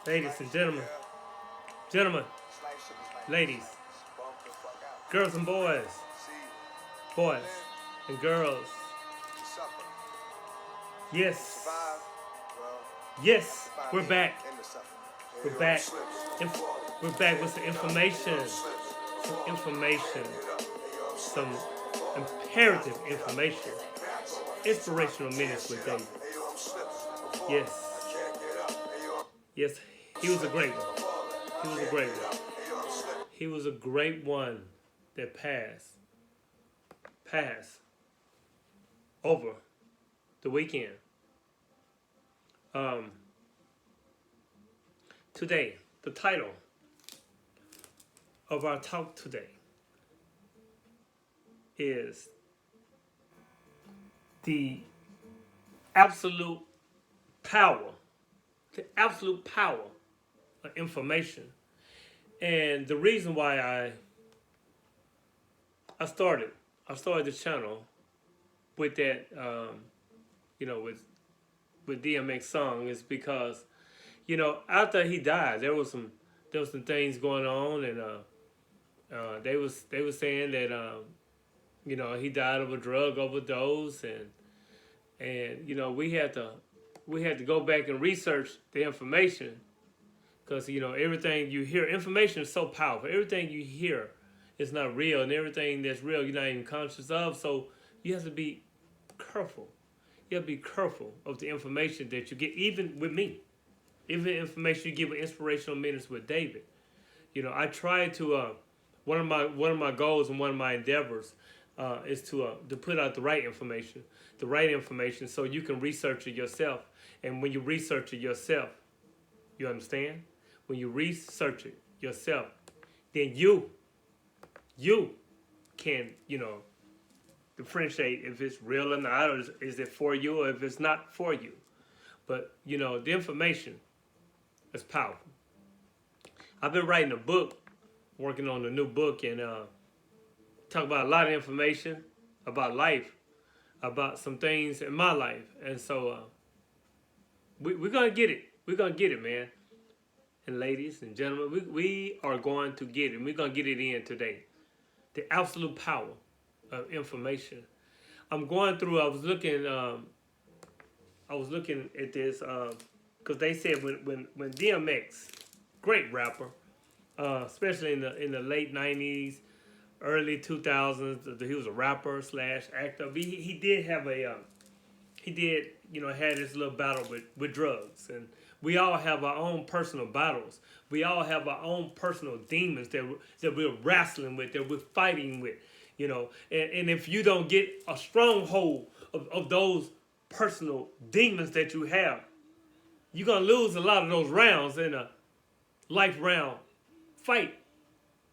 Ladies and gentlemen, ladies, girls and boys and girls. Yes, yes, we're back. We're back. We're back with some information. Some information. Some imperative information. Inspirational minutes with David. Yes. Yes, he was a great one. He was a great one. He was a great one that passed over the weekend. Um, Today, the title of our talk today is the absolute power, of information. And the reason why I started the channel with that, with DMX song is because, after he died, there was some things going on, and they was saying that he died of a drug overdose, and we had to go back and research the information, because everything you hear, information is so powerful. Everything you hear is not real, and everything that's real you're not even conscious of. So you have to be careful. You have to be careful of the information that you get, even with me. Even the information you get with Inspirational Minutes with David. I try to one of my goals and one of my endeavors is to put out the right information, so you can research it yourself. And when you research it yourself, you understand? When you research it yourself, then you can differentiate if it's real or not, or is it for you, or if it's not for you. But the information is powerful. I've been writing a book, working on a new book, and talk about a lot of information about life, about some things in my life. And so we're going to get it. We're going to get it, man. And ladies and gentlemen, we are going to get it. And we're going to get it in today. The absolute power of information. I'm going through, I was looking at this, because they said when DMX, great rapper, especially in the late 90s, early 2000s, he was a rapper slash actor. He did have had his little battle with drugs. And we all have our own personal battles. We all have our own personal demons that we're wrestling with, that we're fighting with. And if you don't get a stronghold of those personal demons that you have, you're going to lose a lot of those rounds in a life round fight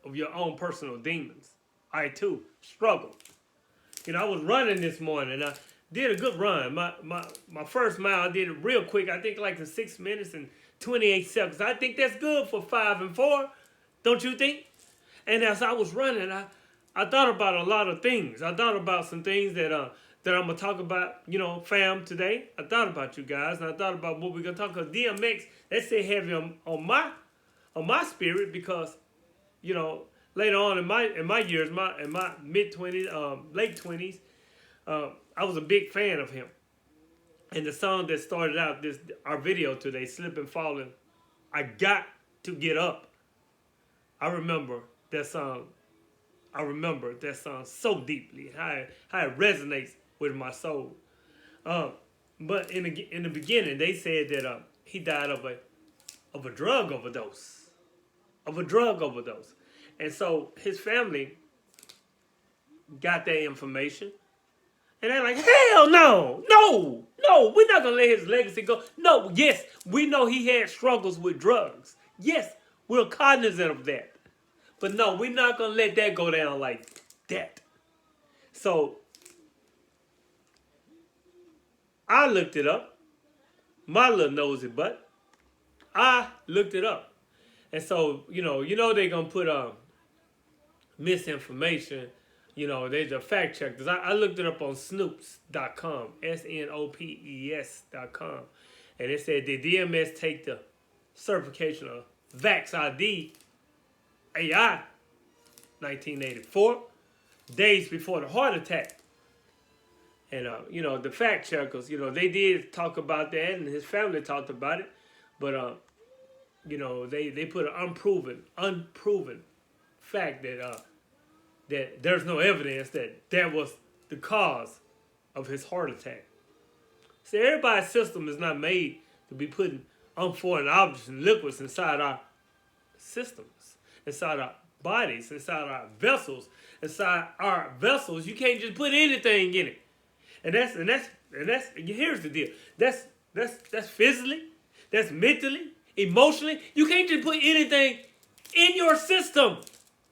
of your own personal demons. I too struggled. I was running this morning. I did a good run. My first mile, I did it real quick. I think like in 6 minutes and 28 seconds. I think that's good for 5 and 4. Don't you think? And as I was running, I thought about a lot of things. I thought about some things that I'm gonna talk about, fam, today. I thought about you guys, and I thought about what we're gonna talk about. DMX, that stay heavy on my spirit, because later on in my years, in my mid-20s, late 20s, I was a big fan of him. And the song that started out our video today, "Slip and Falling," I got to get up. I remember that song so deeply, how it resonates with my soul. But in the beginning, they said that he died of a drug overdose, and so his family got that information, and they're like, "Hell no, we're not gonna let his legacy go." No, yes, we know he had struggles with drugs. Yes, we're cognizant of that. But no, we're not going to let that go down like that. So, I looked it up. My little nosy butt. I looked it up. And so, they're going to put misinformation. There's a fact checkers. I looked it up on snopes.com. snopes.com. And it said, did DMS take the certification of Vax ID AI, 1984, days before the heart attack. And, the fact checkers, they did talk about that, and his family talked about it. But, they put an unproven fact that there's no evidence that was the cause of his heart attack. See, everybody's system is not made to be putting unforeign objects and liquids inside our systems, inside our bodies, inside our vessels. Inside our vessels, you can't just put anything in it. And that's here's the deal. That's physically, that's mentally, emotionally. You can't just put anything in your system.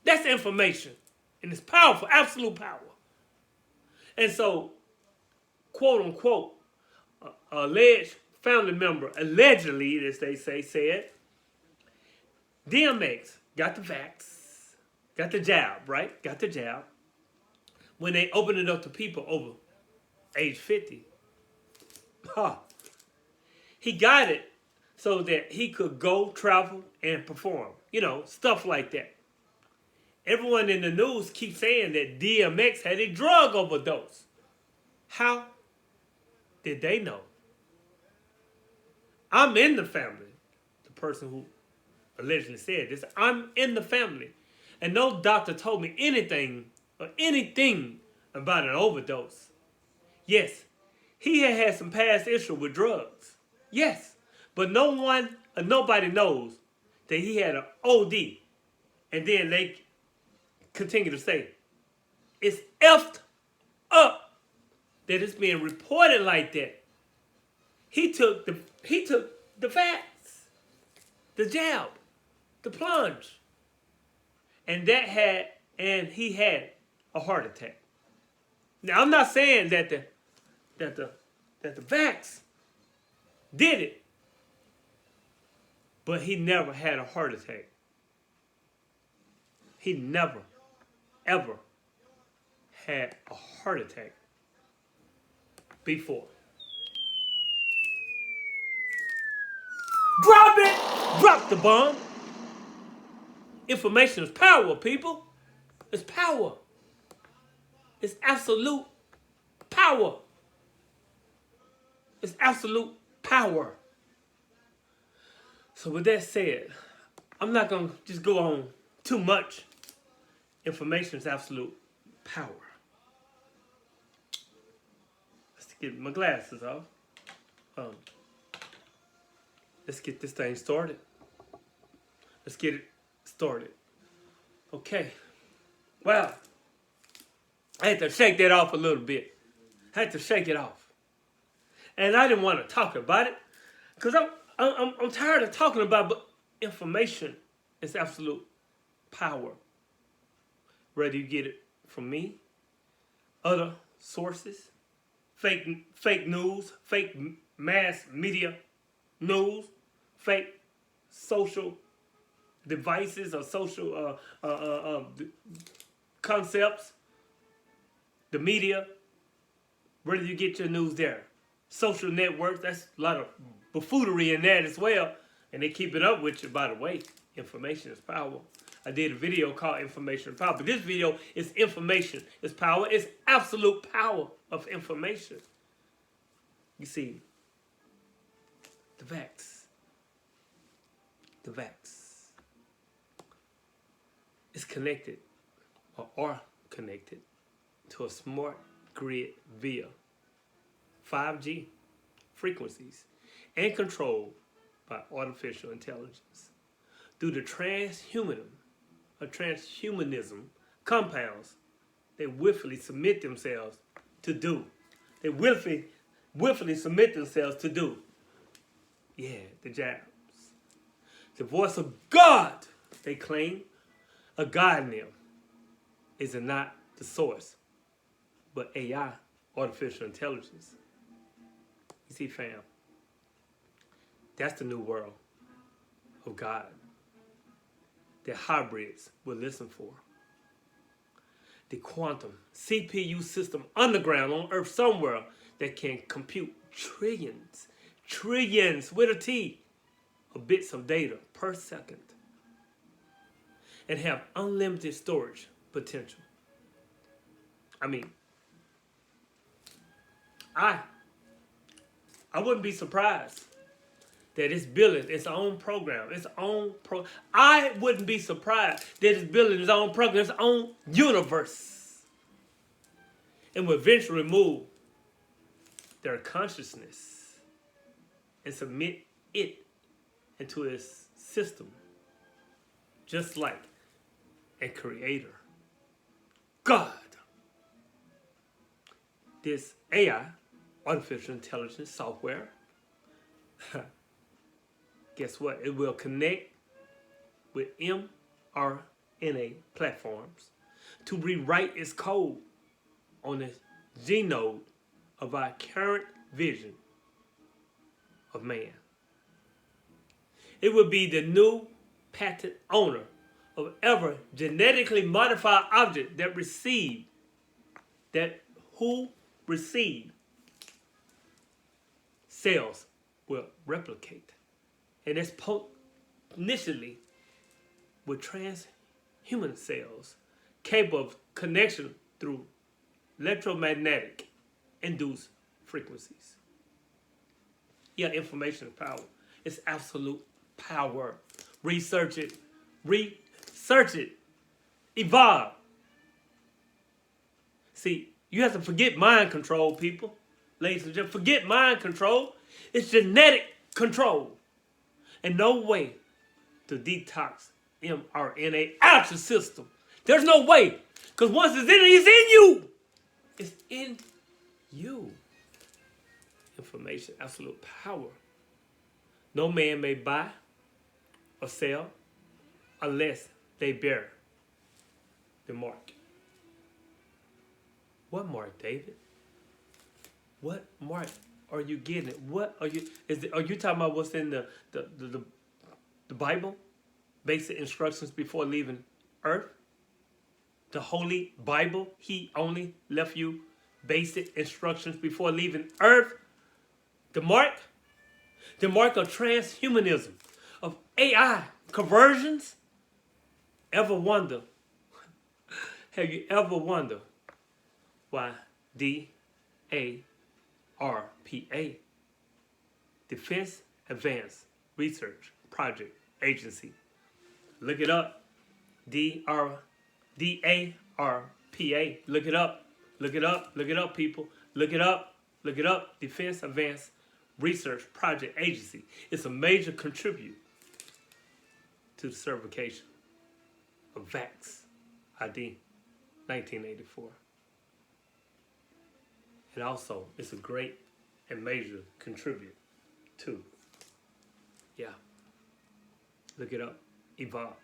That's information. And it's powerful, absolute power. And so, quote unquote, alleged family member, allegedly, as they say, said, DMX got the vax, got the jab, right? Got the jab. When they opened it up to people over age 50. He got it so that he could go, travel, and perform. Stuff like that. Everyone in the news keeps saying that DMX had a drug overdose. How did they know? I'm in the family. The person who allegedly said this, I'm in the family. And no doctor told me anything about an overdose. Yes, he had some past issue with drugs. Yes, but nobody knows that he had an OD. And then they continue to say, it's effed up that it's being reported like that. He took the facts, the jab, the plunge, and he had a heart attack. Now I'm not saying that the vax did it, but he never had a heart attack. He never, ever had a heart attack before. Drop it! Drop the bomb! Information is power, people. It's power. It's absolute power. It's absolute power. So with that said, I'm not going to just go on too much. Information is absolute power. Let's get my glasses off. Let's get this thing started. Let's get it started. Okay. Wow. I had to shake that off a little bit. I had to shake it off. And I didn't want to talk about it because I'm tired of talking about it, but information is absolute power. Whether you get it from me, other sources, fake news, fake mass media news, fake social devices or social concepts, the media, where do you get your news there? Social networks, that's a lot of buffoonery in that as well. And they keep it up with you, by the way. Information is power. I did a video called Information is Power. But this video is information is power. It's absolute power of information. You see, the vax. The vax is connected or are connected to a smart grid via 5G frequencies and controlled by artificial intelligence through the transhumanism compounds they willfully submit themselves to do. They willfully submit themselves to do. Yeah, the jabs. The voice of God, they claim, a God in them, is not the source, but AI, artificial intelligence. You see, fam, that's the new world of God that hybrids will listen for. The quantum CPU system underground on Earth somewhere that can compute trillions with a T, of bits of data per second and have unlimited storage potential. I mean, I wouldn't be surprised that it's building its own program, I wouldn't be surprised that it's building its own program, its own universe, and will eventually remove their consciousness and submit it into its system, just like a creator, God. This AI, artificial intelligence software, guess what? It will connect with mRNA platforms to rewrite its code on the genome of our current vision of man. It will be the new patent owner of every genetically modified object that who received cells will replicate. And it's initially with transhuman cells capable of connection through electromagnetic induced frequencies. Yeah, information is power. It's absolute power. Research it. Research it. Evolve. See, you have to forget mind control, people. Ladies and gentlemen, forget mind control. It's genetic control. And no way to detox mRNA out your system. There's no way. Because once it's in it, it's in you. It's in you. Information, absolute power. No man may buy or sell unless they bear the mark. What mark, David? What mark are you getting? What are you? Are you talking about what's in the Bible? Basic instructions before leaving Earth. The Holy Bible. He only left you basic instructions before leaving Earth. The mark of transhumanism, of AI conversions. Ever wonder? Have you ever wondered why DARPA, Defense Advanced Research Project Agency? Look it up. DARPA. Look it up. Look it up. Look it up, people. Look it up. Look it up. Defense Advanced Research Project Agency. It's a major contributor to the certification of VAX ID 1984. And also, it's a great and major contributor to, look it up, evolve,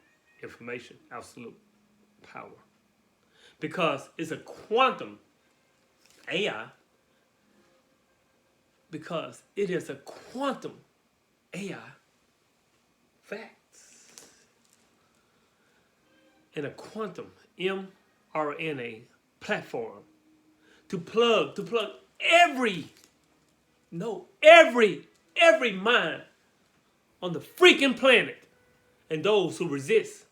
information, absolute power. Because it's a quantum AI, because it is a quantum AI facts. And a quantum mRNA platform to plug every mind on the freaking planet. And those who resist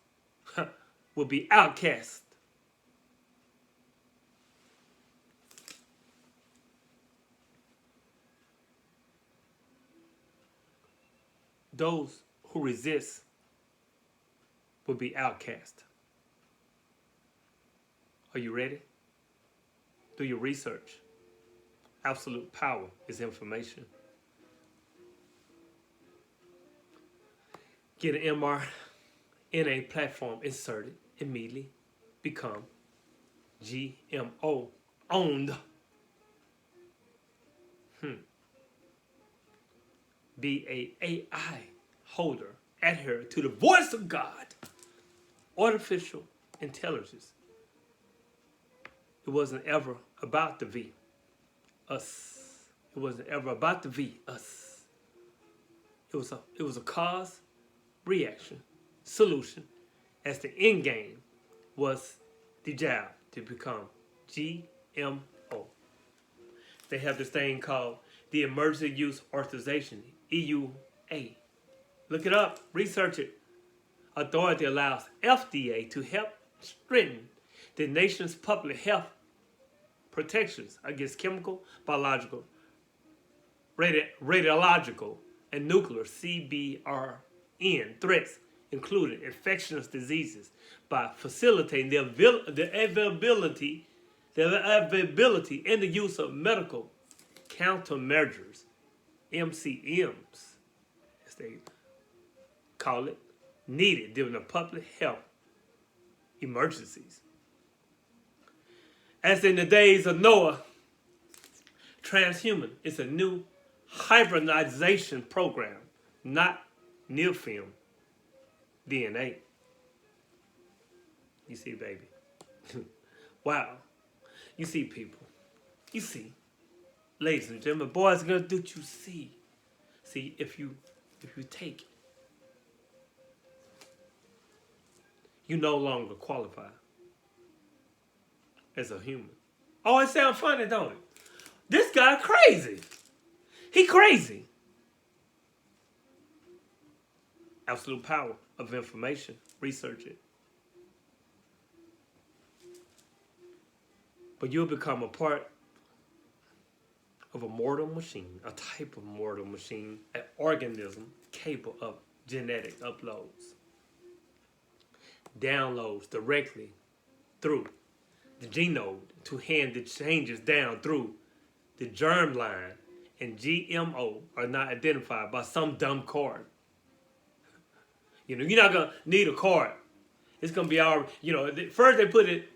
will be outcast. Those who resist will be outcast. Are you ready? Do your research. Absolute power is information. Get an mRNA platform inserted, immediately become GMO owned. Be a AI holder, adhere to the voice of God. Artificial intelligence. It wasn't ever about the V, us. It wasn't ever about the V, us. It was a cause, reaction, solution, as the end game was the job to become GMO. They have this thing called the Emergency Use Authorization, EUA, Look it up. Research it. Authority allows FDA to help strengthen the nation's public health protections against chemical, biological, radiological, and nuclear CBRN threats, including infectious diseases, by facilitating the availability and the use of medical countermeasures, MCMs, as they call it, needed during the public health emergencies. As in the days of Noah, transhuman is a new hybridization program, not near-film DNA. You see, baby. Wow. You see, people. You see. Ladies and gentlemen, boys and girls, do you see? See, if you take it, you no longer qualify as a human. Oh, it sounds funny, don't it? This guy crazy. He crazy. Absolute power of information. Research it. But you'll become a part of a mortal machine, a type of mortal machine, an organism capable of genetic uploads. Downloads directly through the genome to hand the changes down through the germline, and GMO are not identified by some dumb card. You know, you're not going to need a card. It's going to be our, first they put it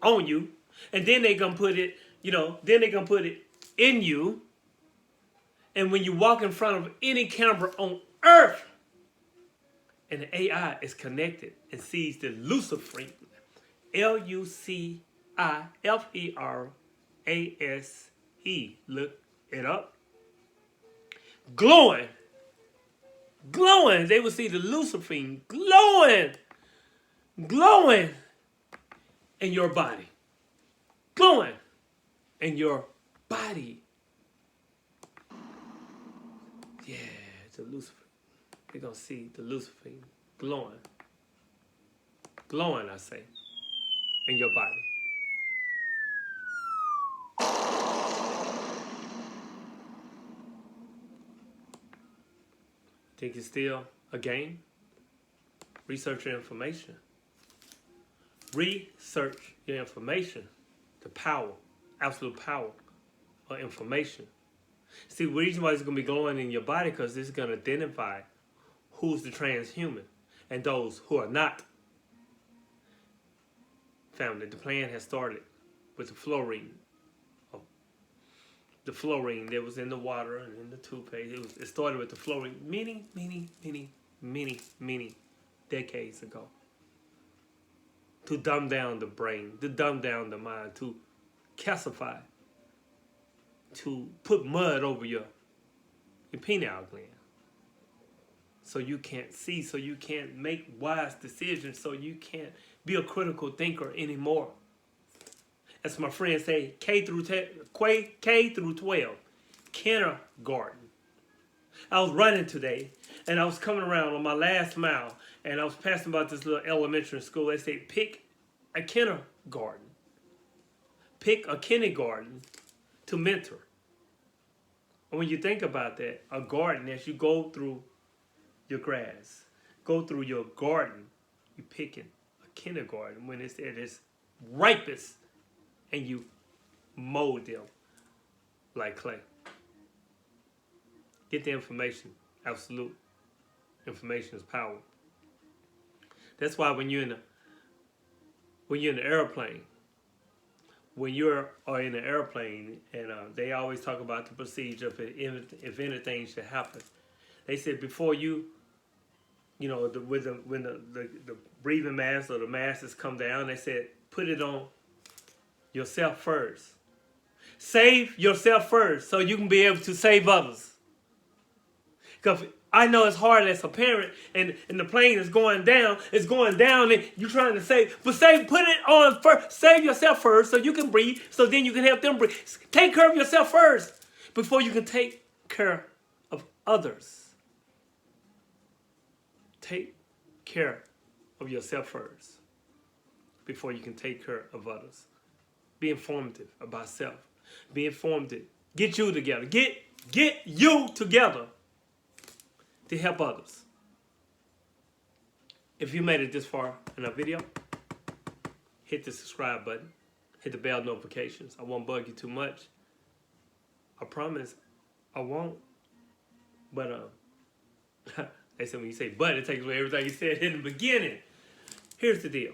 on you, and then they're going to put it, then they're going to put it in you. And when you walk in front of any camera on earth, and the AI is connected and sees the Luciferian, Luciferase. Look it up. Glowing. They will see the Luciferian glowing in your body. Glowing in your body. Yeah, it's a Lucifer. You're going to see the Luciferian glowing. Glowing, I say, in your body. Think it's still a game? Research your information. Research your information. The power, absolute power of information. See, the reason why it's going to be glowing in your body because it's going to identify who's the transhuman and those who are not. Family, the plan has started with the fluorine. The fluorine that was in the water and in the toothpaste. It started with the fluorine many decades ago. To dumb down the brain, to dumb down the mind, to calcify, to put mud over your pineal gland. So you can't see, so you can't make wise decisions, so you can't be a critical thinker anymore. As my friends say, K through 12, kindergarten. I was running today, and I was coming around on my last mile, and I was passing by this little elementary school. They say, pick a kindergarten. Pick a kindergarten to mentor. And when you think about that, a garden, as you go through your grass, go through your garden, you're picking a kindergarten when it's at its ripest, and you mold them like clay. Get the information. Absolute information is power. That's why when you're in the airplane, when you're in the airplane, and they always talk about the procedure if anything should happen. They said before when the breathing mask or the masks come down, they said put it on yourself first. Save yourself first so you can be able to save others. Because I know it's hard as a parent and the plane is going down and you're trying to save, but put it on first. Save yourself first so you can breathe, so then you can help them breathe. Take care of yourself first before you can take care of others. take care of yourself first before you can take care of others. Be informative about self. Be informative. Get you together. Get you together to help others. If you made it this far in our video, hit the subscribe button. Hit the bell notifications. I won't bug you too much. I promise I won't. But they said when you say but, it takes away everything you said in the beginning. Here's the deal.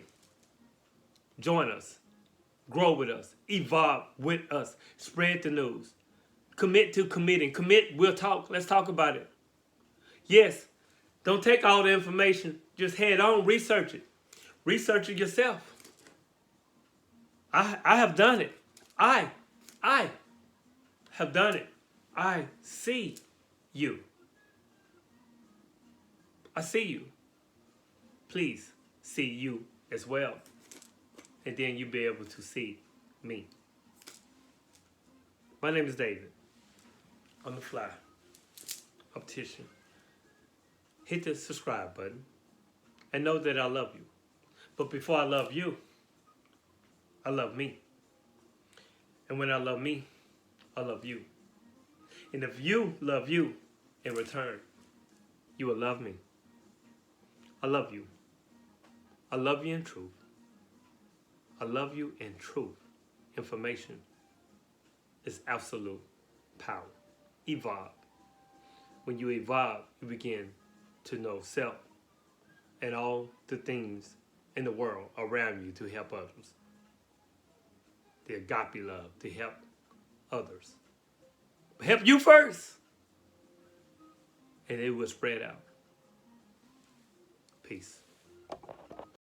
Join us. Grow with us. Evolve with us. Spread the news. Commit to committing. Commit, we'll talk. Let's talk about it. Yes, don't take all the information. Just head on, research it. Research it yourself. I have done it. I have done it. I see you. I see you. Please see you as well. And then you'll be able to see me. My name is David. On the fly. Optician. Hit the subscribe button. And know that I love you. But before I love you, I love me. And when I love me, I love you. And if you love you in return, you will love me. I love you. I love you in truth. I love you in truth. Information is absolute power. Evolve. When you evolve, you begin to know self and all the things in the world around you to help others. The agape love to help others. Help you first. And it will spread out. Peace.